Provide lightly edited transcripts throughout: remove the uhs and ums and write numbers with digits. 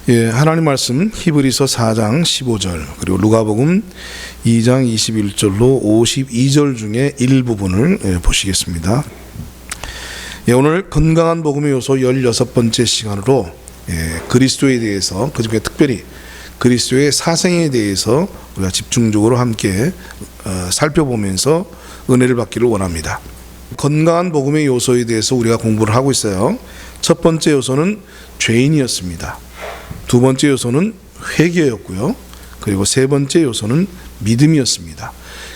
하나님 말씀 히브리서 4장 15절 그리고 누가복음 2장 21절로 52절 중에 일부분을 보시겠습니다. 오늘 건강한 복음의 요소 16번째 시간으로 그리스도에 대해서, 그중에 특별히 그리스도의 사생에 대해서 우리가 집중적으로 함께 살펴보면서 은혜를 받기를 원합니다. 건강한 복음의 요소에 대해서 우리가 공부를 하고 있어요. 첫 번째 요소는 죄인이었습니다. 두 번째 요소는 회개였고요. 그리고 세 번째 요소는 믿음이었습니다.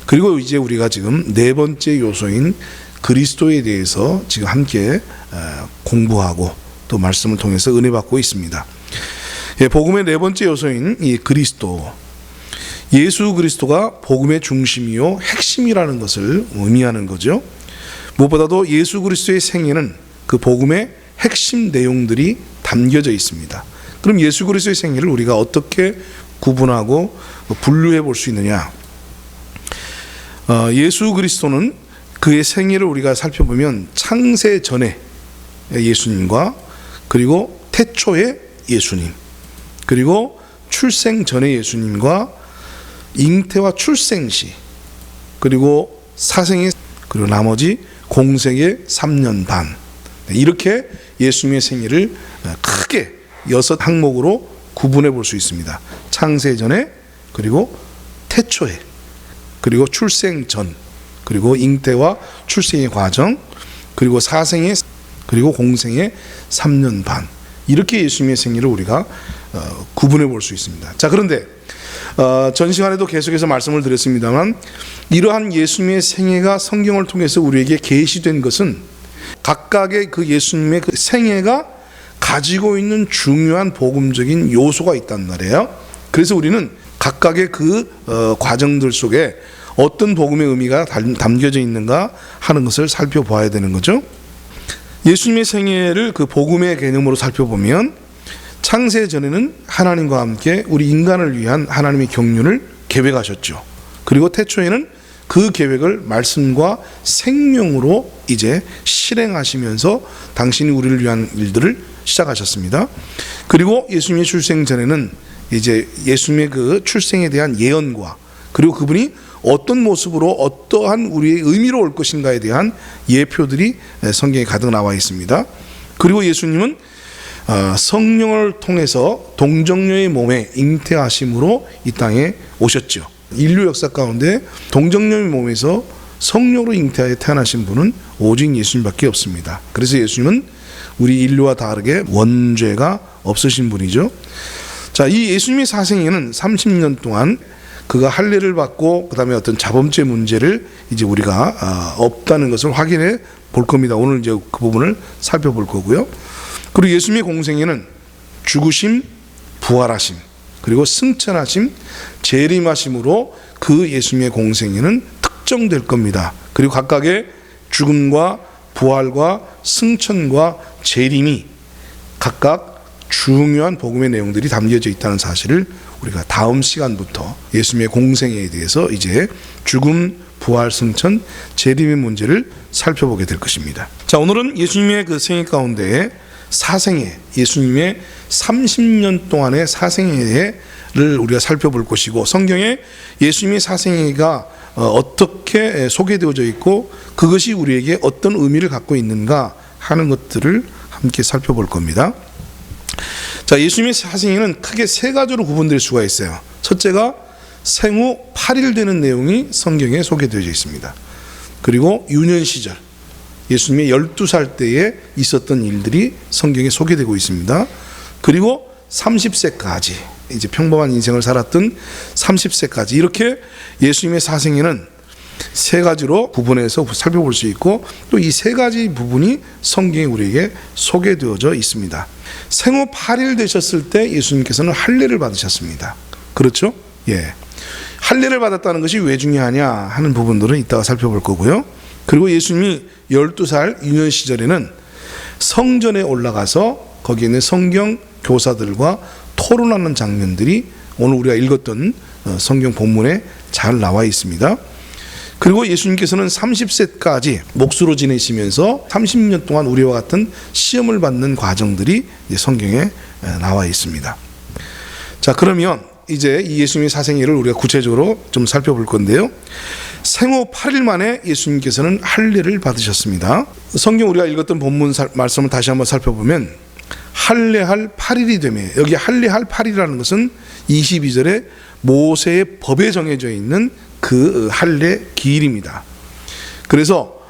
그리고 이제 우리가 지금 네 번째 요소인 그리스도에 대해서 지금 함께 공부하고 또 말씀을 통해서 은혜 받고 있습니다. 복음의 네 번째 요소인 이 그리스도, 예수 그리스도가 복음의 중심이요 핵심이라는 것을 의미하는 거죠. 무엇보다도 예수 그리스도의 생애는 그 복음의 핵심 내용들이 담겨져 있습니다. 그럼 예수 그리스도의 생애를 우리가 어떻게 구분하고 분류해 볼 수 있느냐? 예수 그리스도는 그의 생애를 우리가 살펴보면 창세 전에 예수님과 그리고 태초의 예수님, 그리고 출생 전의 예수님과 잉태와 출생 시, 그리고 사생의, 그리고 나머지 공생의 3년 반, 이렇게 예수님의 생애를 크게 6 항목으로 구분해 볼 수 있습니다. 창세 전에, 그리고 태초에, 그리고 출생 전, 그리고 잉태와 출생의 과정, 그리고 사생의, 그리고 공생의 3년 반, 이렇게 예수님의 생애를 우리가 구분해 볼 수 있습니다. 자, 그런데 전 시간에도 계속해서 말씀을 드렸습니다만, 이러한 예수님의 생애가 성경을 통해서 우리에게 계시된 것은 각각의 그 예수님의 그 생애가 가지고 있는 중요한 복음적인 요소가 있단 말이에요. 그래서 우리는 각각의 그 과정들 속에 어떤 복음의 의미가 담겨져 있는가 하는 것을 살펴봐야 되는 거죠. 예수님의 생애를 그 복음의 개념으로 살펴보면, 창세 전에는 하나님과 함께 우리 인간을 위한 하나님의 경륜을 계획하셨죠. 그리고 태초에는 그 계획을 말씀과 생명으로 이제 실행하시면서 당신이 우리를 위한 일들을 시작하셨습니다. 그리고 예수님의 출생 전에는 이제 예수님의 그 출생에 대한 예언과, 그리고 그분이 어떤 모습으로 어떠한 우리의 의미로 올 것인가에 대한 예표들이 성경에 가득 나와 있습니다. 그리고 예수님은 성령을 통해서 동정녀의 몸에 잉태하심으로 이 땅에 오셨죠. 인류 역사 가운데 동정녀의 몸에서 성령으로 잉태하여 태어나신 분은 오직 예수님밖에 없습니다. 그래서 예수님은 우리 인류와 다르게 원죄가 없으신 분이죠. 자, 이 예수님의 사생에는 30년 동안 그가 할례를 받고 그 다음에 어떤 자범죄 문제를 이제 우리가 없다는 것을 확인해 볼 겁니다. 오늘 이제 그 부분을 살펴볼 거고요. 그리고 예수님의 공생에는 죽으심, 부활하심, 그리고 승천하심, 재림하심으로 그 예수님의 공생에는 특정될 겁니다. 그리고 각각의 죽음과 부활과 승천과 재림이 각각 중요한 복음의 내용들이 담겨져 있다는 사실을 우리가 다음 시간부터 예수님의 공생에 대해서 이제 죽음, 부활, 승천, 재림의 문제를 살펴보게 될 것입니다. 자, 오늘은 예수님의 그 생애 가운데 사생애, 예수님의 30년 동안의 사생애를 우리가 살펴볼 것이고, 성경에 예수님의 사생애가 어떻게 소개되어져 있고 그것이 우리에게 어떤 의미를 갖고 있는가 하는 것들을 함께 살펴볼 겁니다. 자, 예수님의 사생애는 크게 세 가지로 구분될 수가 있어요. 첫째가 생후 8일 되는 내용이 성경에 소개되어져 있습니다. 그리고 유년 시절, 예수님의 12살 때에 있었던 일들이 성경에 소개되고 있습니다. 그리고 30세까지, 이제 평범한 인생을 살았던 30세까지, 이렇게 예수님의 사생애는 세 가지로 구분해서 살펴볼 수 있고, 또 이 세 가지 부분이 성경에 우리에게 소개되어져 있습니다. 생후 8일 되셨을 때 예수님께서는 할례를 받으셨습니다. 그렇죠? 예. 할례를 받았다는 것이 왜 중요하냐 하는 부분들은 이따가 살펴볼 거고요. 그리고 예수님이 12살 유년 시절에는 성전에 올라가서 거기에 있는 성경 교사들과 토론하는 장면들이 오늘 우리가 읽었던 성경 본문에 잘 나와 있습니다. 그리고 예수님께서는 30세까지 목수로 지내시면서 30년 동안 우리와 같은 시험을 받는 과정들이 성경에 나와 있습니다. 자, 그러면 이제 이 예수님의 사생애를 우리가 구체적으로 좀 살펴볼 건데요. 생후 8일 만에 예수님께서는 할례를 받으셨습니다. 성경 우리가 읽었던 본문 말씀을 다시 한번 살펴보면 할례할 8일이 되매, 여기 할례할 8일이라는 것은 22절에 모세의 법에 정해져 있는 그 할례 기일입니다. 그래서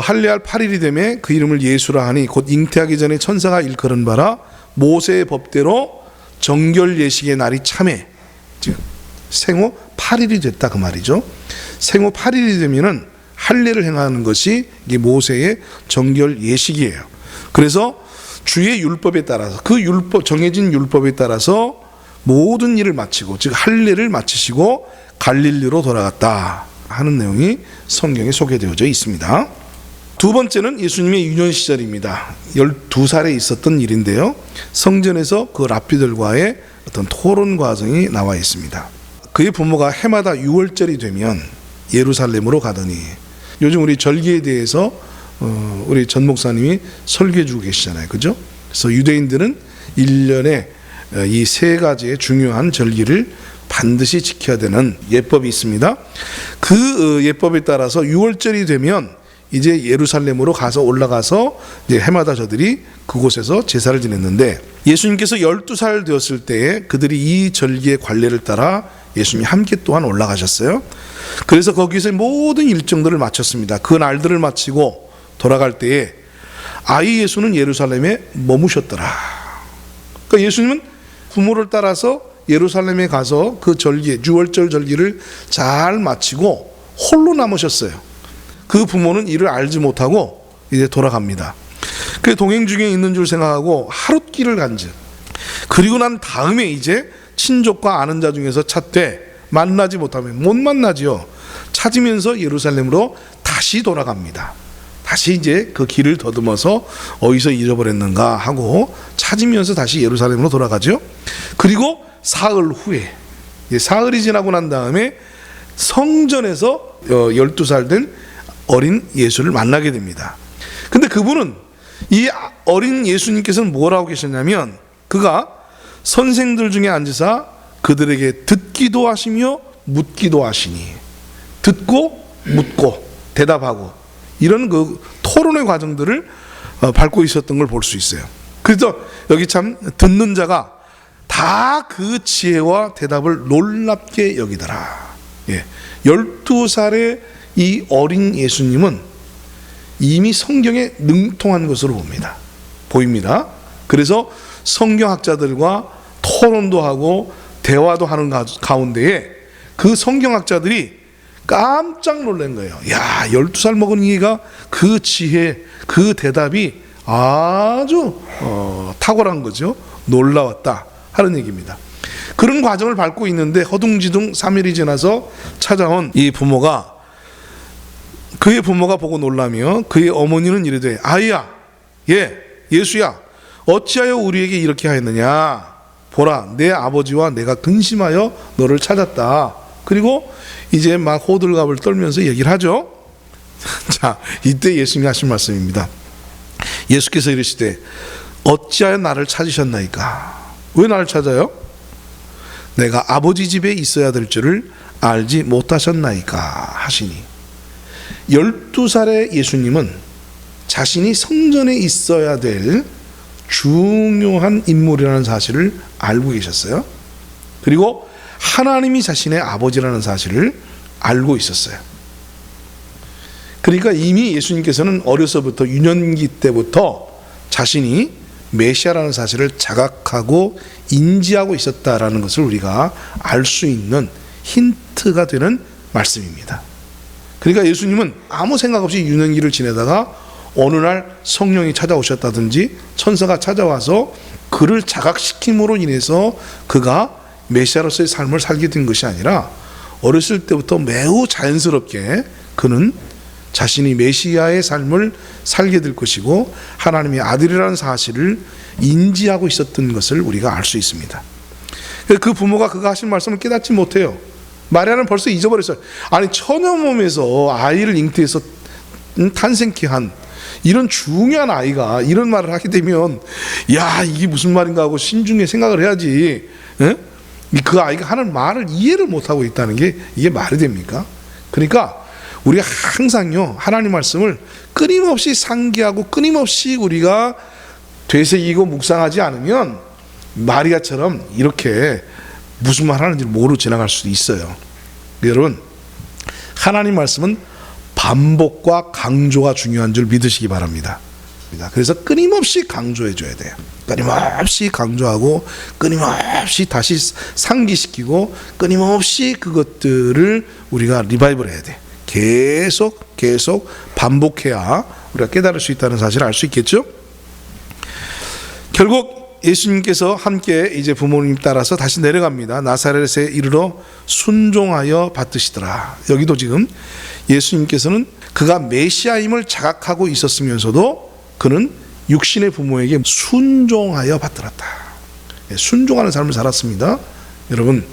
할례할 8일이 되매 그 이름을 예수라 하니 곧 잉태하기 전에 천사가 일컬은 바라 모세의 법대로 정결 예식의 날이 참해, 즉 생후 8일이 됐다 그 말이죠. 생후 8일이 되면은 할례를 행하는 것이 이게 모세의 정결 예식이에요. 그래서 주의 율법에 따라서 그 율법, 정해진 율법에 따라서 모든 일을 마치고, 즉 할례를 마치시고 갈릴리로 돌아갔다 하는 내용이 성경에 소개되어져 있습니다. 두 번째는 예수님의 유년 시절입니다. 12살에 있었던 일인데요. 성전에서 그 랍비들과의 어떤 토론 과정이 나와 있습니다. 그의 부모가 해마다 6월절이 되면 예루살렘으로 가더니, 요즘 우리 절기에 대해서 우리 전 목사님이 설교해 주고 계시잖아요. 그죠? 그래서 유대인들은 1년에 이 세 가지의 중요한 절기를 반드시 지켜야 되는 예법이 있습니다. 그 예법에 따라서 6월절이 되면 이제 예루살렘으로 가서 올라가서 이제 해마다 저들이 그곳에서 제사를 지냈는데, 예수님께서 12살 되었을 때에 그들이 이 절기의 관례를 따라 예수님이 함께 또한 올라가셨어요. 그래서 거기서 모든 일정들을 마쳤습니다. 그 날들을 마치고 돌아갈 때에 아이 예수는 예루살렘에 머무셨더라. 그러니까 예수님은 부모를 따라서 예루살렘에 가서 그 절기, 6월절 절기를 잘 마치고 홀로 남으셨어요. 그 부모는 이를 알지 못하고 이제 돌아갑니다. 그 동행 중에 있는 줄 생각하고 하룻길을 간즉, 그리고 난 다음에 이제 친족과 아는 자 중에서 찾되 만나지 못하면, 못 만나지요. 찾으면서 예루살렘으로 다시 돌아갑니다. 다시 이제 그 길을 더듬어서 어디서 잃어버렸는가 하고 찾으면서 다시 예루살렘으로 돌아가죠. 그리고 사흘 후에, 사흘이 지나고 난 다음에 성전에서 12살 된 어린 예수를 만나게 됩니다. 근데 그분은, 이 어린 예수님께서는 뭐라고 계셨냐면, 그가 선생들 중에 앉으사 그들에게 듣기도 하시며 묻기도 하시니, 듣고 묻고 대답하고 이런 그 토론의 과정들을 밟고 있었던 걸 볼 수 있어요. 그래서 여기 참 듣는 자가 다 그 지혜와 대답을 놀랍게 여기더라. 12살의 이 어린 예수님은 이미 성경에 능통한 것으로 보입니다. 그래서 성경학자들과 토론도 하고 대화도 하는 가운데에 그 성경학자들이 깜짝 놀란 거예요. 야, 12살 먹은 이가 그 지혜, 그 대답이 아주 탁월한 거죠. 놀라웠다 하는 얘기입니다. 그런 과정을 밟고 있는데 허둥지둥 3일이 지나서 찾아온 이 부모가, 그의 부모가 보고 놀라며 그의 어머니는 이르되, 아이야, 예수야, 어찌하여 우리에게 이렇게 하였느냐? 보라, 내 아버지와 내가 근심하여 너를 찾았다. 그리고 이제 막 호들갑을 떨면서 얘기를 하죠. 자, 이때 예수님이 하신 말씀입니다. 예수께서 이르시되, 어찌하여 나를 찾으셨나이까? 왜 나를 찾아요? 내가 아버지 집에 있어야 될 줄을 알지 못하셨나이까 하시니, 12살의 예수님은 자신이 성전에 있어야 될 중요한 인물이라는 사실을 알고 계셨어요. 그리고 하나님이 자신의 아버지라는 사실을 알고 있었어요. 그러니까 이미 예수님께서는 어려서부터, 유년기 때부터 자신이 메시아라는 사실을 자각하고 인지하고 있었다라는 것을 우리가 알 수 있는 힌트가 되는 말씀입니다. 그러니까 예수님은 아무 생각 없이 유년기를 지내다가 어느 날 성령이 찾아오셨다든지 천사가 찾아와서 그를 자각시킴으로 인해서 그가 메시아로서의 삶을 살게 된 것이 아니라, 어렸을 때부터 매우 자연스럽게 그는 자신이 메시아의 삶을 살게 될 것이고 하나님의 아들이라는 사실을 인지하고 있었던 것을 우리가 알 수 있습니다. 그 부모가 그가 하신 말씀을 깨닫지 못해요. 마리아는 벌써 잊어버렸어요. 아니, 처녀 몸에서 아이를 잉태해서 탄생케 한 이런 중요한 아이가 이런 말을 하게 되면 야, 이게 무슨 말인가 하고 신중히 생각을 해야지. 에? 그 아이가 하는 말을 이해를 못하고 있다는 게 이게 말이 됩니까? 그러니까 우리가 항상요, 하나님 말씀을 끊임없이 상기하고 끊임없이 우리가 되새기고 묵상하지 않으면 마리아처럼 이렇게 무슨 말 하는지 모르고 지나갈 수도 있어요. 여러분, 하나님 말씀은 반복과 강조가 중요한 줄 믿으시기 바랍니다. 그래서 끊임없이 강조해 줘야 돼요. 끊임없이 강조하고 끊임없이 다시 상기시키고 끊임없이 그것들을 우리가 리바이벌 해야 돼. 계속 반복해야 우리가 깨달을 수 있다는 사실을 알 수 있겠죠. 결국 예수님께서 함께 이제 부모님 따라서 다시 내려갑니다. 나사렛에 이르러 순종하여 받드시더라. 여기도 지금 예수님께서는 그가 메시아임을 자각하고 있었으면서도 그는 육신의 부모에게 순종하여 받들었다. 순종하는 삶을 살았습니다. 여러분,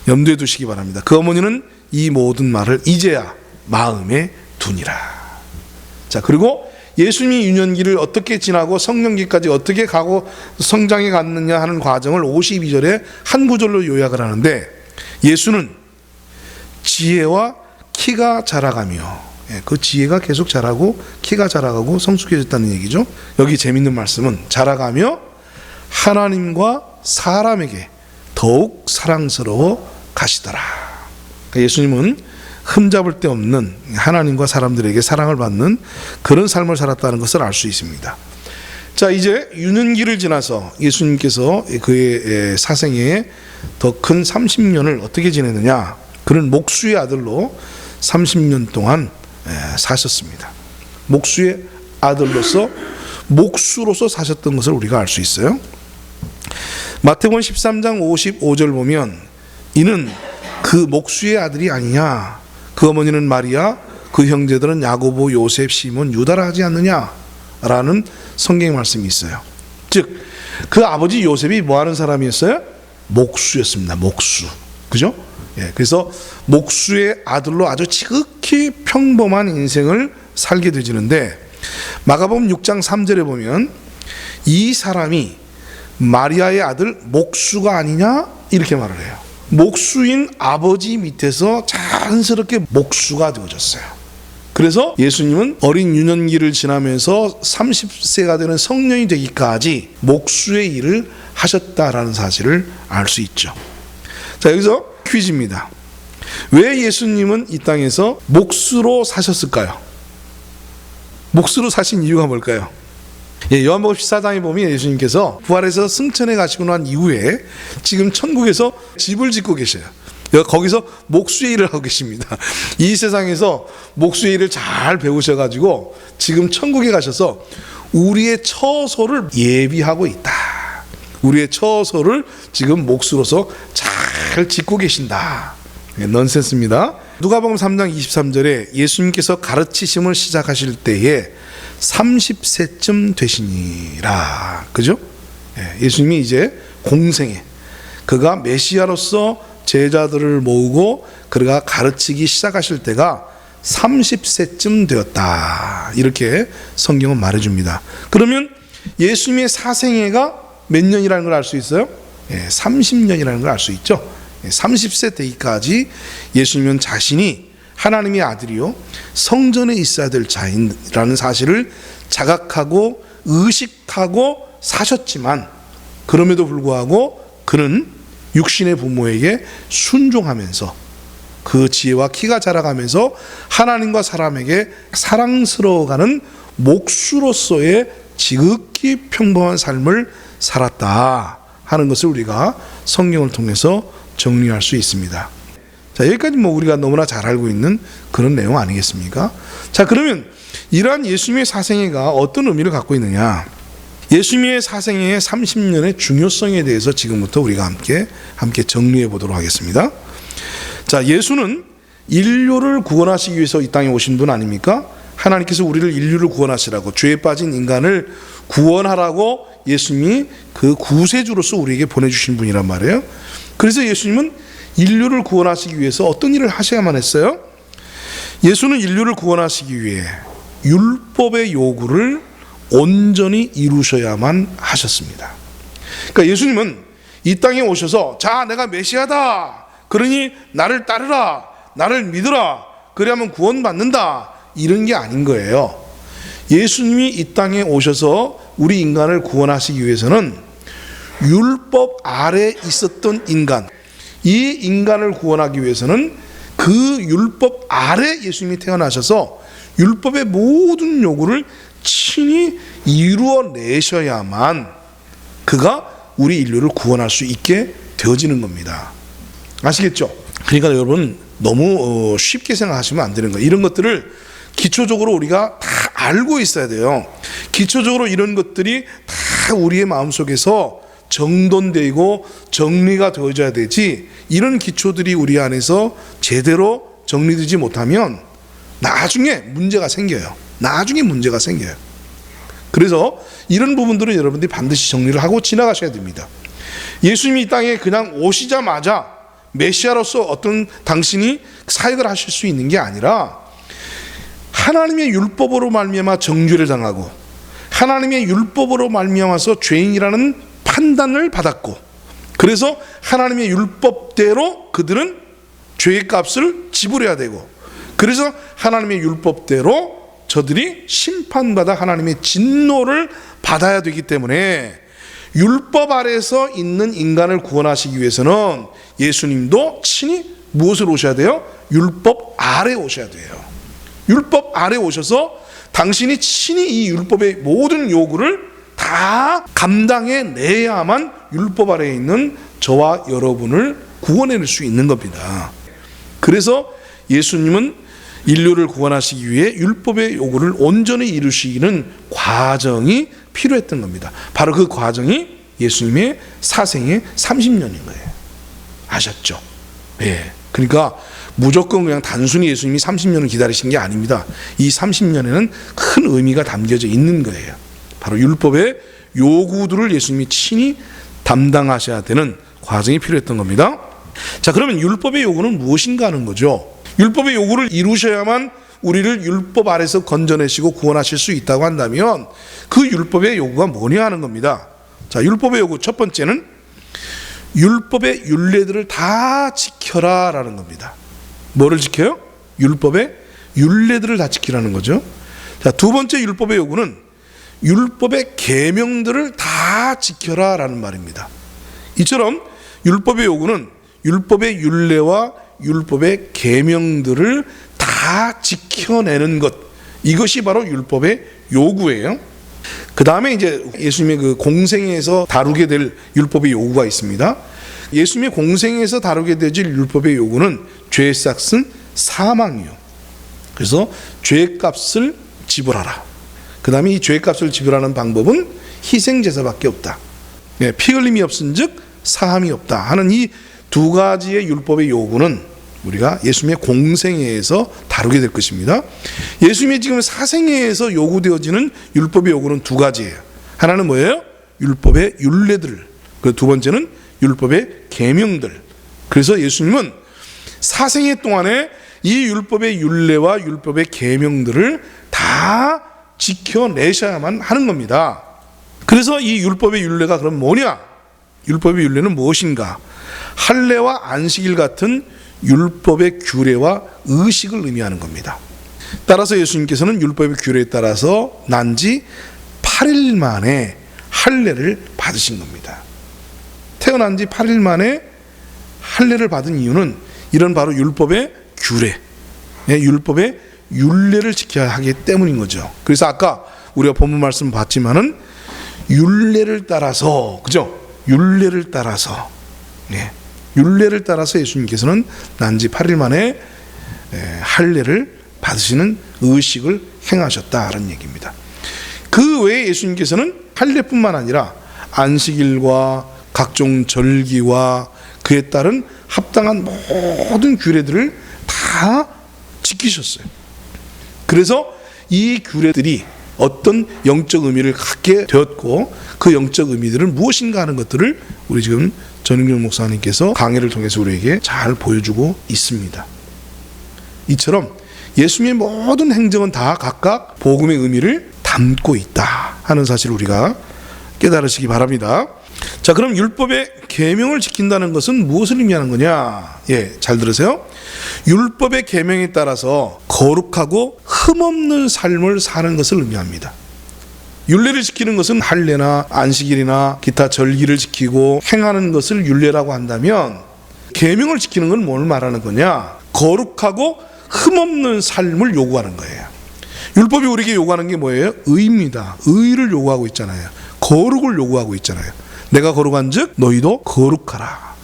염두에 두시기 바랍니다. 그 어머니는 이 모든 말을 이제야 마음에 두니라. 자, 그리고 예수님이 유년기를 어떻게 지나고 성년기까지 어떻게 가고 성장해 갔느냐 하는 과정을 52절에 한 구절로 요약을 하는데, 예수는 지혜와 키가 자라가며, 그 지혜가 계속 자라고 키가 자라가고 성숙해졌다는 얘기죠. 여기 재밌는 말씀은 자라가며 하나님과 사람에게 더욱 사랑스러워 가시더라. 그러니까 예수님은 흠잡을 데 없는 하나님과 사람들에게 사랑을 받는 그런 삶을 살았다는 것을 알 수 있습니다. 자, 이제 유년기를 지나서 예수님께서 그의 사생애에 더 큰 30년을 어떻게 지내느냐. 그는 목수의 아들로 30년 동안 사셨습니다. 목수의 아들로서 목수로서 사셨던 것을 우리가 알 수 있어요. 마태복음 13장 55절 보면 이는 그 목수의 아들이 아니냐, 그 어머니는 마리아, 그 형제들은 야고보, 요셉, 시몬, 유다라 하지 않느냐 라는 성경 말씀이 있어요. 즉 그 아버지 요셉이 뭐하는 사람이었어요? 목수였습니다. 목수. 그죠? 그래서 목수의 아들로 아주 지극히 평범한 인생을 살게 되지는데, 마가복음 6장 3절에 보면 이 사람이 마리아의 아들 목수가 아니냐 이렇게 말을 해요. 목수인 아버지 밑에서 자연스럽게 목수가 되어졌어요. 그래서 예수님은 어린 유년기를 지나면서 30세가 되는 성년이 되기까지 목수의 일을 하셨다라는 사실을 알 수 있죠. 자, 여기서 퀴즈입니다. 왜 예수님은 이 땅에서 목수로 사셨을까요? 목수로 사신 이유가 뭘까요? 요한복음 14장에 보면 예수님께서 부활해서 승천해 가시고 난 이후에 지금 천국에서 집을 짓고 계셔요. 거기서 목수의 일을 하고 계십니다. 이 세상에서 목수의 일을 잘 배우셔가지고 지금 천국에 가셔서 우리의 처소를 예비하고 있다. 우리의 처소를 지금 목수로서 잘 짓고 계신다. 넌센스입니다. 누가복음 3장 23절에 예수님께서 가르치심을 시작하실 때에 30세쯤 되시니라. 그죠? 예수님이 이제 공생에 그가 메시아로서 제자들을 모으고 그가 가르치기 시작하실 때가 30세쯤 되었다. 이렇게 성경은 말해줍니다. 그러면 예수님의 사생애가 몇 년이라는 걸 알 수 있어요? 30년이라는 걸 알 수 있죠. 30세 되기까지 예수님은 자신이 하나님의 아들이요 성전에 있어야 될 자인이라는 사실을 자각하고 의식하고 사셨지만, 그럼에도 불구하고 그는 육신의 부모에게 순종하면서 그 지혜와 키가 자라가면서 하나님과 사람에게 사랑스러워가는 목수로서의 지극히 평범한 삶을 살았다 하는 것을 우리가 성경을 통해서 정리할 수 있습니다. 자, 여기까지 우리가 너무나 잘 알고 있는 그런 내용 아니겠습니까? 자, 그러면 이러한 예수님의 사생애가 어떤 의미를 갖고 있느냐? 예수님의 사생애의 30년의 중요성에 대해서 지금부터 우리가 함께 정리해 보도록 하겠습니다. 자, 예수는 인류를 구원하시기 위해서 이 땅에 오신 분 아닙니까? 하나님께서 우리를 인류를 구원하시라고, 죄에 빠진 인간을 구원하라고 예수님이 그 구세주로서 우리에게 보내주신 분이란 말이에요. 그래서 예수님은 인류를 구원하시기 위해서 어떤 일을 하셔야만 했어요? 예수는 인류를 구원하시기 위해 율법의 요구를 온전히 이루셔야만 하셨습니다. 그러니까 예수님은 이 땅에 오셔서 자, 내가 메시아다, 그러니 나를 따르라, 나를 믿으라, 그래야만 구원받는다, 이런 게 아닌 거예요. 예수님이 이 땅에 오셔서 우리 인간을 구원하시기 위해서는 율법 아래 있었던 인간, 이 인간을 구원하기 위해서는 그 율법 아래 예수님이 태어나셔서 율법의 모든 요구를 친히 이루어내셔야만 그가 우리 인류를 구원할 수 있게 되어지는 겁니다. 아시겠죠? 그러니까 여러분, 너무 쉽게 생각하시면 안 되는 거예요. 이런 것들을 기초적으로 우리가 다 알고 있어야 돼요. 기초적으로 이런 것들이 다 우리의 마음속에서 정돈되고 정리가 되어져야 되지, 이런 기초들이 우리 안에서 제대로 정리되지 못하면 나중에 문제가 생겨요. 나중에 문제가 생겨요. 그래서 이런 부분들은 여러분들이 반드시 정리를 하고 지나가셔야 됩니다. 예수님이 이 땅에 그냥 오시자마자 메시아로서 어떤 당신이 사역을 하실 수 있는 게 아니라 하나님의 율법으로 말미암아 정죄를 당하고 하나님의 율법으로 말미암아서 죄인이라는 판단을 받았고, 그래서 하나님의 율법대로 그들은 죄의 값을 지불해야 되고, 그래서 하나님의 율법대로 저들이 심판받아 하나님의 진노를 받아야 되기 때문에 율법 아래에서 있는 인간을 구원하시기 위해서는 예수님도 친히 무엇을 오셔야 돼요? 율법 아래 오셔야 돼요. 율법 아래 오셔서 당신이 친히 이 율법의 모든 요구를 다 감당해 내야만 율법 아래에 있는 저와 여러분을 구원해낼 수 있는 겁니다. 그래서 예수님은 인류를 구원하시기 위해 율법의 요구를 온전히 이루시기는 과정이 필요했던 겁니다. 바로 그 과정이 예수님의 사생의 30년인 거예요. 아셨죠? 예. 그러니까 무조건 그냥 단순히 예수님이 30년을 기다리신 게 아닙니다. 이 30년에는 큰 의미가 담겨져 있는 거예요. 바로 율법의 요구들을 예수님이 친히 담당하셔야 되는 과정이 필요했던 겁니다. 자, 그러면 율법의 요구는 무엇인가 하는 거죠. 율법의 요구를 이루셔야만 우리를 율법 아래서 건져내시고 구원하실 수 있다고 한다면 그 율법의 요구가 뭐냐 하는 겁니다. 자, 율법의 요구 첫 번째는 율법의 율례들을 다 지켜라 라는 겁니다. 뭐를 지켜요? 율법의 율례들을 다 지키라는 거죠. 자, 두 번째 율법의 요구는 율법의 계명들을 다 지켜라 라는 말입니다. 이처럼 율법의 요구는 율법의 율례와 율법의 계명들을 다 지켜내는 것, 이것이 바로 율법의 요구예요. 그 다음에 이제 예수님의 그 공생에서 다루게 될 율법의 요구가 있습니다. 예수님의 공생에서 다루게 될 율법의 요구는 죄의 삭은 사망이요. 그래서 죄값을 지불하라. 그 다음에 이 죄값을 지불하는 방법은 희생제사밖에 없다. 네, 피 흘림이 없은즉 사함이 없다 하는 이 두 가지의 율법의 요구는 우리가 예수님의 공생애에서 다루게 될 것입니다. 예수님의 지금 사생애에서 요구되어지는 율법의 요구는 두 가지예요. 하나는 뭐예요? 율법의 율례들. 그리고 두 번째는 율법의 계명들. 그래서 예수님은 사생애 동안에 이 율법의 율례와 율법의 계명들을 다 지켜내셔야만 하는 겁니다. 그래서 이 율법의 율례가 그럼 뭐냐? 율법의 율례는 무엇인가? 할례와 안식일 같은 율법의 규례와 의식을 의미하는 겁니다. 따라서 예수님께서는 율법의 규례에 따라서 난 지 8일 만에 할례를 받으신 겁니다. 태어난 지 8일 만에 할례를 받은 이유는 이런 바로 율법의 규례, 율법의 율례를 지켜야 하기 때문인 거죠. 그래서 아까 우리가 본문 말씀 봤지만은 율례를 따라서, 그죠? 율례를 따라서, 율례를 따라서 예수님께서는 난 지 8일 만에 할례를 받으시는 의식을 행하셨다라는 얘기입니다. 그 외에 예수님께서는 할례뿐만 아니라 안식일과 각종 절기와 그에 따른 합당한 모든 규례들을 다 지키셨어요. 그래서 이 규례들이 어떤 영적 의미를 갖게 되었고 그 영적 의미들은 무엇인가 하는 것들을 우리 지금 전인경 목사님께서 강해를 통해서 우리에게 잘 보여주고 있습니다. 이처럼 예수님의 모든 행정은 다 각각 복음의 의미를 담고 있다 하는 사실을 우리가 깨달으시기 바랍니다. 자, 그럼 율법의 계명을 지킨다는 것은 무엇을 의미하는 거냐? 잘 들으세요. 율법의 계명에 따라서 거룩하고 흠없는 삶을 사는 것을 의미합니다. 율례를 지키는 것은 할례나 안식일이나 기타 절기를 지키고 행하는 것을 율례라고 한다면, 계명을 지키는 건 뭘 말하는 거냐? 거룩하고 흠없는 삶을 요구하는 거예요. 율법이 우리에게 요구하는 게 뭐예요? 의입니다. 의를 요구하고 있잖아요. 거룩을 요구하고 있잖아요. 내가 거룩한 즉 너희도 거룩하라.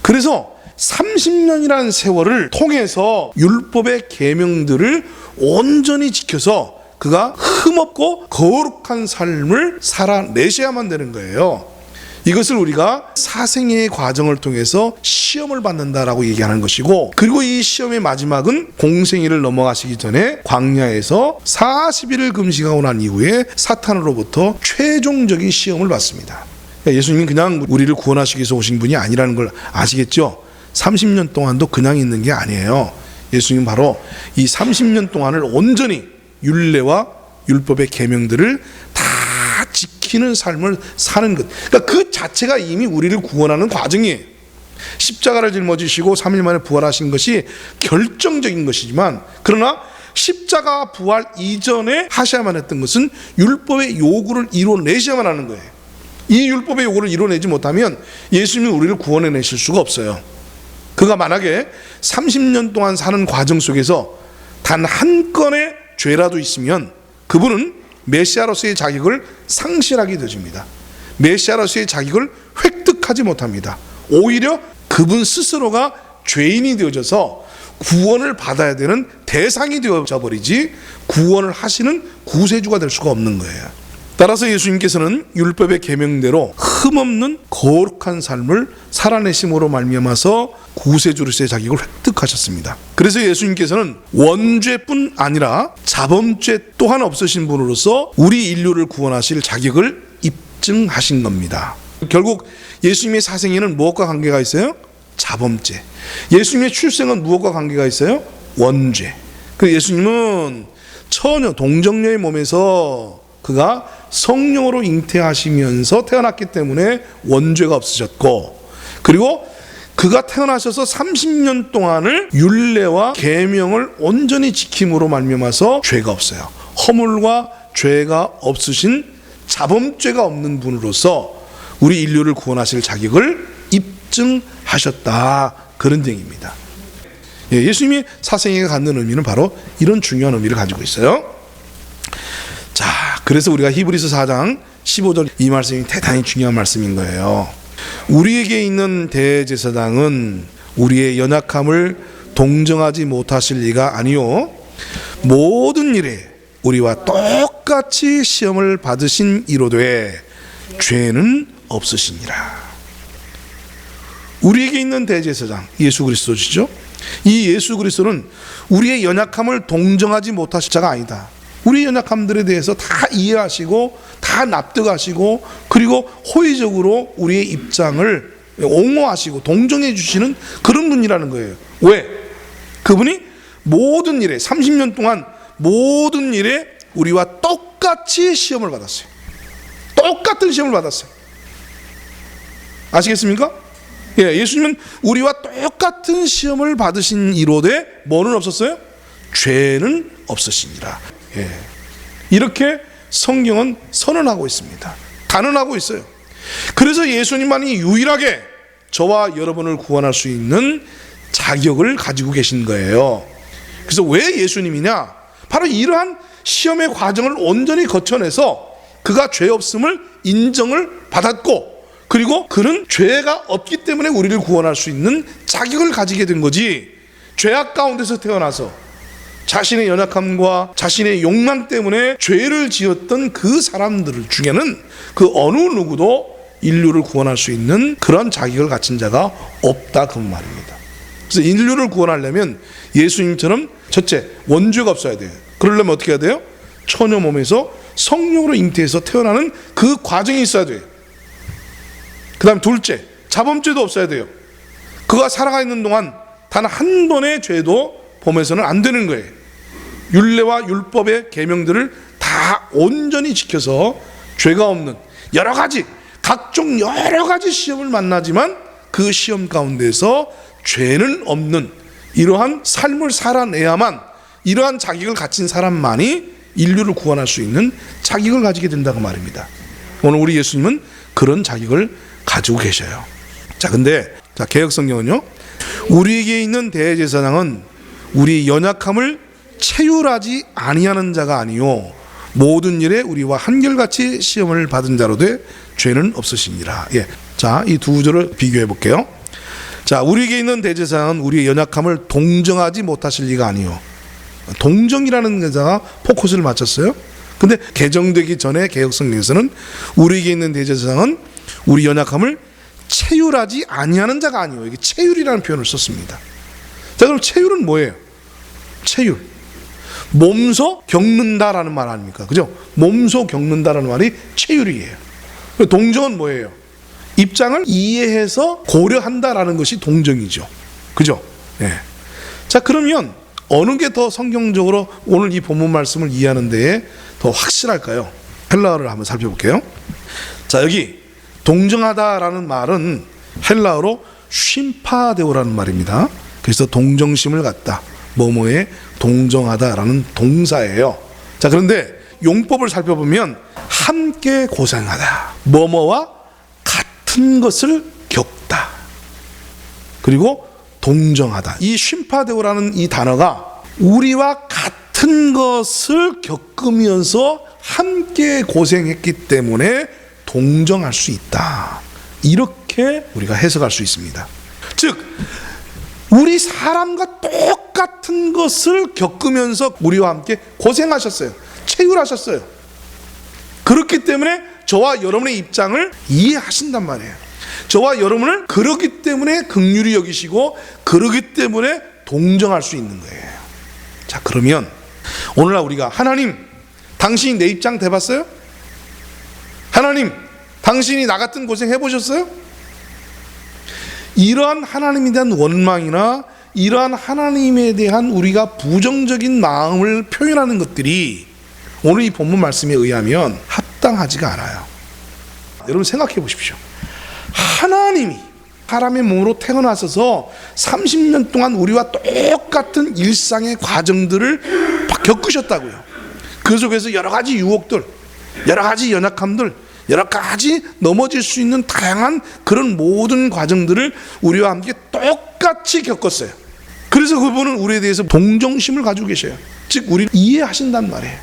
그래서 30년이라는 세월을 통해서 율법의 계명들을 온전히 지켜서 그가 흠없고 거룩한 삶을 살아내셔야만 되는 거예요. 이것을 우리가 사생애의 과정을 통해서 시험을 받는다라고 얘기하는 것이고, 그리고 이 시험의 마지막은 공생애를 넘어가시기 전에 광야에서 40일을 금식하고 난 이후에 사탄으로부터 최종적인 시험을 받습니다. 예수님은 그냥 우리를 구원하시기 위해서 오신 분이 아니라는 걸 아시겠죠? 30년 동안도 그냥 있는 게 아니에요. 예수님은 바로 이 30년 동안을 온전히 율례와 율법의 계명들을 다 지키는 삶을 사는 것, 그러니까 그 자체가 이미 우리를 구원하는 과정이에요. 십자가를 짊어지시고 3일 만에 부활하신 것이 결정적인 것이지만, 그러나 십자가 부활 이전에 하셔야만 했던 것은 율법의 요구를 이뤄내셔야만 하는 거예요. 이 율법의 요구를 이뤄내지 못하면 예수님이 우리를 구원해내실 수가 없어요. 그가 만약에 30년 동안 사는 과정 속에서 단 한 건의 죄라도 있으면 그분은 메시아로서의 자격을 상실하게 되집니다. 메시아로서의 자격을 획득하지 못합니다. 오히려 그분 스스로가 죄인이 되어져서 구원을 받아야 되는 대상이 되어져 버리지 구원을 하시는 구세주가 될 수가 없는 거예요. 따라서 예수님께서는 율법의 계명대로 흠없는 거룩한 삶을 살아내심으로 말미암아서 구세주로서의 자격을 획득하셨습니다. 그래서 예수님께서는 원죄뿐 아니라 자범죄 또한 없으신 분으로서 우리 인류를 구원하실 자격을 입증하신 겁니다. 결국 예수님의 사생애는 무엇과 관계가 있어요? 자범죄. 예수님의 출생은 무엇과 관계가 있어요? 원죄. 그래서 예수님은 처녀 동정녀의 몸에서 그가 성령으로 잉태하시면서 태어났기 때문에 원죄가 없으셨고, 그리고 그가 태어나셔서 30년 동안을 율례와 계명을 온전히 지킴으로 말미암아서 죄가 없어요. 허물과 죄가 없으신 자범죄가 없는 분으로서 우리 인류를 구원하실 자격을 입증하셨다, 그런 얘기입니다. 예수님이 사생애가 갖는 의미는 바로 이런 중요한 의미를 가지고 있어요. 자, 그래서 우리가 히브리서 4장 15절 이 말씀이 대단히 중요한 말씀인 거예요. 우리에게 있는 대제사장은 우리의 연약함을 동정하지 못하실 리가 아니요 모든 일에 우리와 똑같이 시험을 받으신 이로되 죄는 없으시니라. 우리에게 있는 대제사장 예수 그리스도시죠. 이 예수 그리스도는 우리의 연약함을 동정하지 못하실 자가 아니다. 우리 연약함들에 대해서 다 이해하시고 다 납득하시고, 그리고 호의적으로 우리의 입장을 옹호하시고 동정해 주시는 그런 분이라는 거예요. 왜? 그분이 모든 일에 30년 동안 모든 일에 우리와 똑같이 시험을 받았어요. 똑같은 시험을 받았어요. 아시겠습니까? 예수님은 우리와 똑같은 시험을 받으신 이로되 뭐는 없었어요? 죄는 없으시니라. 이렇게 성경은 선언하고 있습니다. 단언하고 있어요. 그래서 예수님만이 유일하게 저와 여러분을 구원할 수 있는 자격을 가지고 계신 거예요. 그래서 왜 예수님이냐? 바로 이러한 시험의 과정을 온전히 거쳐내서 그가 죄 없음을 인정을 받았고, 그리고 그는 죄가 없기 때문에 우리를 구원할 수 있는 자격을 가지게 된 거지, 죄악 가운데서 태어나서 자신의 연약함과 자신의 욕망 때문에 죄를 지었던 그 사람들 중에는 그 어느 누구도 인류를 구원할 수 있는 그런 자격을 가진 자가 없다, 그 말입니다. 그래서 인류를 구원하려면 예수님처럼 첫째 원죄가 없어야 돼요. 그러려면 어떻게 해야 돼요? 처녀 몸에서 성령으로 잉태해서 태어나는 그 과정이 있어야 돼요. 그 다음 둘째, 자범죄도 없어야 돼요. 그가 살아가 있는 동안 단 한 번의 죄도 범해서는 안 되는 거예요. 율례와 율법의 계명들을 다 온전히 지켜서 죄가 없는 각종 여러 가지 시험을 만나지만 그 시험 가운데서 죄는 없는 이러한 삶을 살아내야만, 이러한 자격을 가진 사람만이 인류를 구원할 수 있는 자격을 가지게 된다고 말입니다. 오늘 우리 예수님은 그런 자격을 가지고 계셔요. 근데 개역성경은요, 우리에게 있는 대제사장은 우리 연약함을 체휼하지 아니하는 자가 아니요 모든 일에 우리와 한결같이 시험을 받은 자로되 죄는 없으시니라. 이 두 구절을 비교해 볼게요. 우리에게 있는 대제사장은 우리의 연약함을 동정하지 못하실 리가 아니요. 동정이라는 대사가 포커스를 맞췄어요. 근데 개정되기 전에 개역성경에서는 우리에게 있는 대제사장은 우리 연약함을 체휼하지 아니하는 자가 아니요. 이게 체휼이라는 표현을 썼습니다. 그럼 체휼은 뭐예요? 체휼, 몸소 겪는다라는 말 아닙니까? 그죠? 몸소 겪는다라는 말이 체휼이에요. 동정은 뭐예요? 입장을 이해해서 고려한다라는 것이 동정이죠. 그죠? 그러면 어느 게 더 성경적으로 오늘 이 본문 말씀을 이해하는 데에 더 확실할까요? 헬라어를 한번 살펴볼게요. 여기 동정하다라는 말은 헬라어로 쉼파데오라는 말입니다. 그래서 동정심을 갖다, 뭐뭐에 동정하다라는 동사예요. 그런데 용법을 살펴보면 함께 고생하다, 뭐뭐와 같은 것을 겪다, 그리고 동정하다. 이 쉼파데오라는 이 단어가 우리와 같은 것을 겪으면서 함께 고생했기 때문에 동정할 수 있다, 이렇게 우리가 해석할 수 있습니다. 즉 우리 사람과 똑같은 것을 겪으면서 우리와 함께 고생하셨어요. 체휼하셨어요. 그렇기 때문에 저와 여러분의 입장을 이해하신단 말이에요. 저와 여러분을 그렇기 때문에 긍휼히 여기시고, 그렇기 때문에 동정할 수 있는 거예요. 그러면 오늘날 우리가 하나님, 당신이 내 입장 대봤어요? 하나님, 당신이 나 같은 고생 해보셨어요? 이러한 하나님에 대한 원망이나 이러한 하나님에 대한 우리가 부정적인 마음을 표현하는 것들이 오늘 이 본문 말씀에 의하면 합당하지가 않아요. 여러분 생각해 보십시오. 하나님이 사람의 몸으로 태어나셔서 30년 동안 우리와 똑같은 일상의 과정들을 겪으셨다고요. 그 속에서 여러 가지 유혹들, 여러 가지 연약함들, 여러 가지 넘어질 수 있는 다양한 그런 모든 과정들을 우리와 함께 똑같이 겪었어요. 그래서 그분은 우리에 대해서 동정심을 가지고 계셔요. 즉 우리를 이해하신단 말이에요.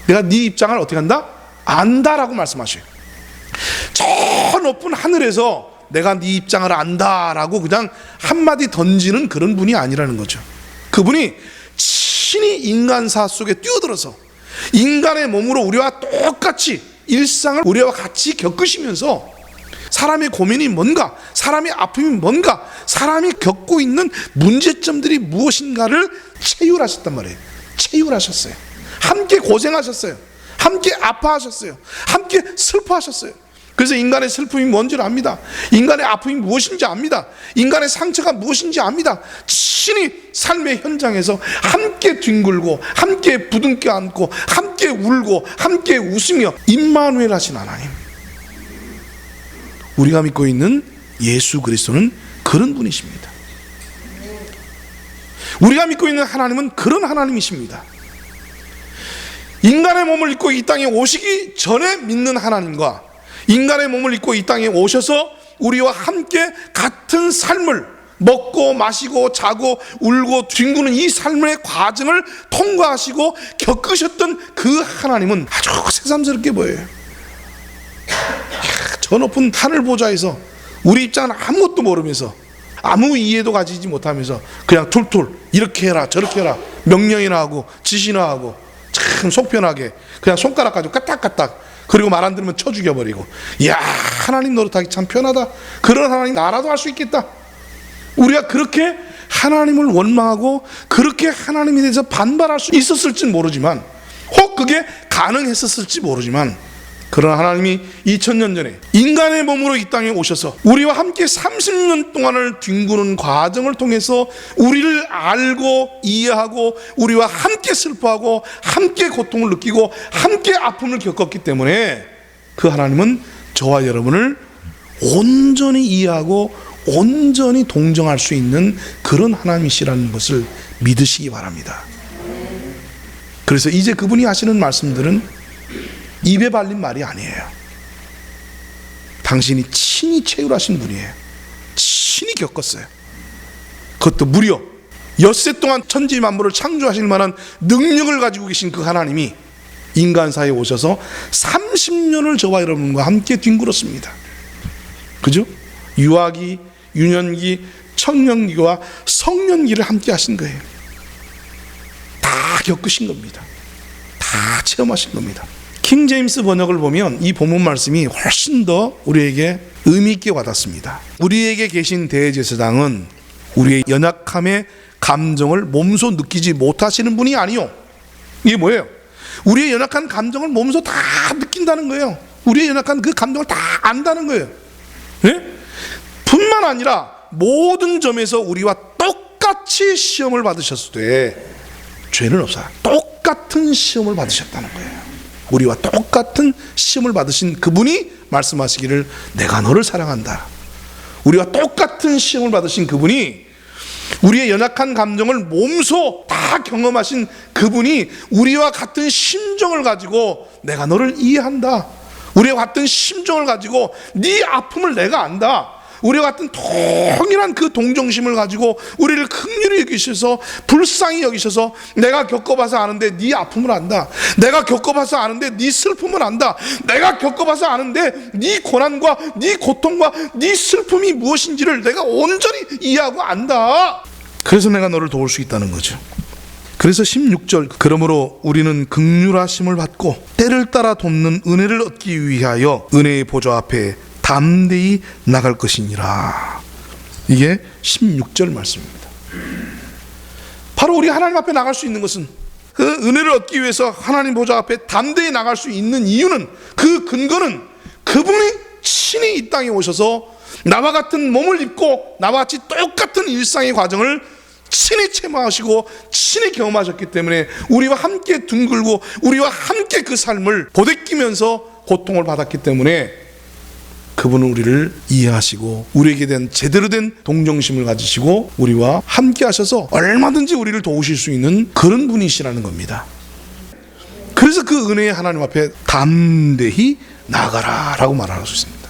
내가 네 입장을 어떻게 한다? 안다라고 말씀하셔요. 저 높은 하늘에서 내가 네 입장을 안다라고 그냥 한마디 던지는 그런 분이 아니라는 거죠. 그분이 친히 인간사 속에 뛰어들어서 인간의 몸으로 우리와 똑같이 일상을 우리와 같이 겪으시면서 사람의 고민이 뭔가, 사람의 아픔이 뭔가, 사람이 겪고 있는 문제점들이 무엇인가를 체휼하셨단 말이에요. 체휼하셨어요. 함께 고생하셨어요. 함께 아파하셨어요. 함께 슬퍼하셨어요. 그래서 인간의 슬픔이 뭔지를 압니다. 인간의 아픔이 무엇인지 압니다. 인간의 상처가 무엇인지 압니다. 친히 삶의 현장에서 함께 뒹굴고 함께 부둥켜 안고 함께 울고 함께 웃으며 임마누엘 하신 하나님, 우리가 믿고 있는 예수 그리스도는 그런 분이십니다. 우리가 믿고 있는 하나님은 그런 하나님이십니다. 인간의 몸을 입고 이 땅에 오시기 전에 믿는 하나님과 인간의 몸을 입고 이 땅에 오셔서 우리와 함께 같은 삶을 먹고 마시고 자고 울고 뒹구는 이 삶의 과정을 통과하시고 겪으셨던 그 하나님은 아주 새삼스럽게 보여요. 저 높은 하늘 보좌에서 우리 입장은 아무것도 모르면서 아무 이해도 가지지 못하면서 그냥 툴툴 이렇게 해라 저렇게 해라 명령이나 하고 지시나 하고 참 속편하게 그냥 손가락 가지고 까딱까딱, 그리고 말 안 들으면 쳐 죽여버리고, 이야 하나님 노릇하기 참 편하다, 그런 하나님 나라도 할 수 있겠다. 우리가 그렇게 하나님을 원망하고 그렇게 하나님에 대해서 반발할 수 있었을지 모르지만, 혹 그게 가능했었을지 모르지만, 그러나 하나님이 2000년 전에 인간의 몸으로 이 땅에 오셔서 우리와 함께 30년 동안을 뒹구는 과정을 통해서 우리를 알고 이해하고 우리와 함께 슬퍼하고 함께 고통을 느끼고 함께 아픔을 겪었기 때문에 그 하나님은 저와 여러분을 온전히 이해하고 온전히 동정할 수 있는 그런 하나님이시라는 것을 믿으시기 바랍니다. 그래서 이제 그분이 하시는 말씀들은 입에 발린 말이 아니에요. 당신이 친히 체휼하신 분이에요. 친히 겪었어요. 그것도 무려 엿새 동안 천지 만물을 창조하실 만한 능력을 가지고 계신 그 하나님이 인간사에 오셔서 30년을 저와 여러분과 함께 뒹굴었습니다. 그죠? 유아기, 유년기, 청년기와 성년기를 함께 하신 거예요. 다 겪으신 겁니다. 다 체험하신 겁니다. 킹 제임스 번역을 보면 이 본문 말씀이 훨씬 더 우리에게 의미 있게 와닿습니다. 우리에게 계신 대제사장은 우리의 연약함의 감정을 몸소 느끼지 못하시는 분이 아니요. 이게 뭐예요? 우리의 연약한 감정을 몸소 다 느낀다는 거예요. 우리의 연약한 그 감정을 다 안다는 거예요. 네? 뿐만 아니라 모든 점에서 우리와 똑같이 시험을 받으셨을 때 죄는 없어요. 똑같은 시험을 받으셨다는 거예요. 우리와 똑같은 시험을 받으신 그분이 말씀하시기를 내가 너를 사랑한다. 우리와 똑같은 시험을 받으신 그분이, 우리의 연약한 감정을 몸소 다 경험하신 그분이 우리와 같은 심정을 가지고 내가 너를 이해한다. 우리와 같은 심정을 가지고 네 아픔을 내가 안다. 우리와 같은 동일한 그 동정심을 가지고 우리를 긍휼히 여기셔서 불쌍히 여기셔서 내가 겪어봐서 아는데 네 아픔을 안다. 내가 겪어봐서 아는데 네 슬픔을 안다. 내가 겪어봐서 아는데 네 고난과 네 고통과 네 슬픔이 무엇인지를 내가 온전히 이해하고 안다. 그래서 내가 너를 도울 수 있다는 거죠. 그래서 16절, 그러므로 우리는 긍휼하심을 받고 때를 따라 돕는 은혜를 얻기 위하여 은혜의 보좌 앞에 담대히 나갈 것이니라. 이게 16절 말씀입니다. 바로 우리 하나님 앞에 나갈 수 있는 것은, 그 은혜를 얻기 위해서 하나님 보좌 앞에 담대히 나갈 수 있는 이유는, 그 근거는 그분이 친히 이 땅에 오셔서 나와 같은 몸을 입고 나와 같이 똑같은 일상의 과정을 친히 체험하시고 친히 경험하셨기 때문에 우리와 함께 둥글고 우리와 함께 그 삶을 보대끼면서 고통을 받았기 때문에 그분은 우리를 이해하시고 우리에게 된 제대로 된 동정심을 가지시고 우리와 함께 하셔서 얼마든지 우리를 도우실 수 있는 그런 분이시라는 겁니다. 그래서 그 은혜의 하나님 앞에 담대히 나아가라 라고 말할 수 있습니다.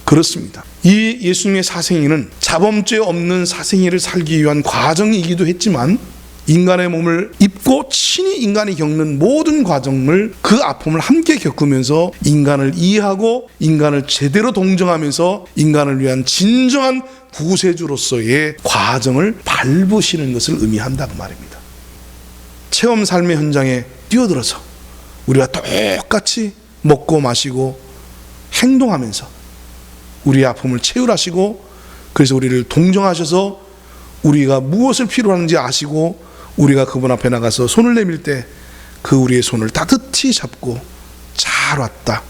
그렇습니다. 이 예수님의 사생애는 자범죄 없는 사생애를 살기 위한 과정이기도 했지만, 인간의 몸을 입고 친히 인간이 겪는 모든 과정을, 그 아픔을 함께 겪으면서 인간을 이해하고 인간을 제대로 동정하면서 인간을 위한 진정한 구세주로서의 과정을 밟으시는 것을 의미한다 그 말입니다. 체험 삶의 현장에 뛰어들어서 우리와 똑같이 먹고 마시고 행동하면서 우리의 아픔을 체휼하시고, 그래서 우리를 동정하셔서 우리가 무엇을 필요로 하는지 아시고 우리가 그분 앞에 나가서 손을 내밀 때 그 우리의 손을 따뜻히 잡고 잘 왔다,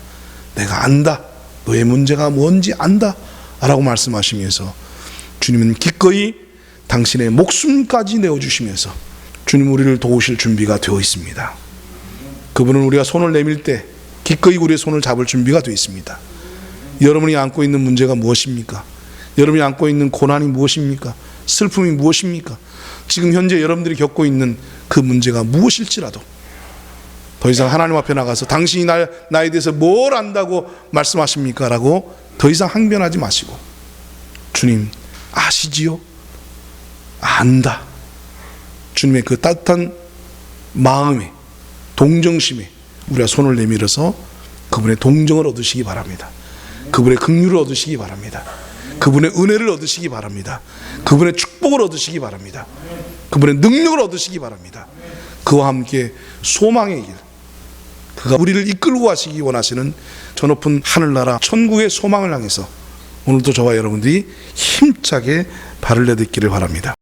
내가 안다, 너의 문제가 뭔지 안다 라고 말씀하시면서 주님은 기꺼이 당신의 목숨까지 내어주시면서 주님 우리를 도우실 준비가 되어 있습니다. 그분은 우리가 손을 내밀 때 기꺼이 우리의 손을 잡을 준비가 되어 있습니다. 여러분이 안고 있는 문제가 무엇입니까? 여러분이 안고 있는 고난이 무엇입니까? 슬픔이 무엇입니까? 지금 현재 여러분들이 겪고 있는 그 문제가 무엇일지라도 더 이상 하나님 앞에 나가서 당신이 나에 대해서 뭘 안다고 말씀하십니까? 라고 더 이상 항변하지 마시고, 주님 아시지요? 안다. 주님의 그 따뜻한 마음에, 동정심에 우리가 손을 내밀어서 그분의 동정을 얻으시기 바랍니다. 그분의 긍휼을 얻으시기 바랍니다. 그분의 은혜를 얻으시기 바랍니다. 그분의 축복을 얻으시기 바랍니다. 그분의 능력을 얻으시기 바랍니다. 그와 함께 소망의 길, 그가 우리를 이끌고 가시기 원하시는 저 높은 하늘나라 천국의 소망을 향해서 오늘도 저와 여러분들이 힘차게 발을 내딛기를 바랍니다.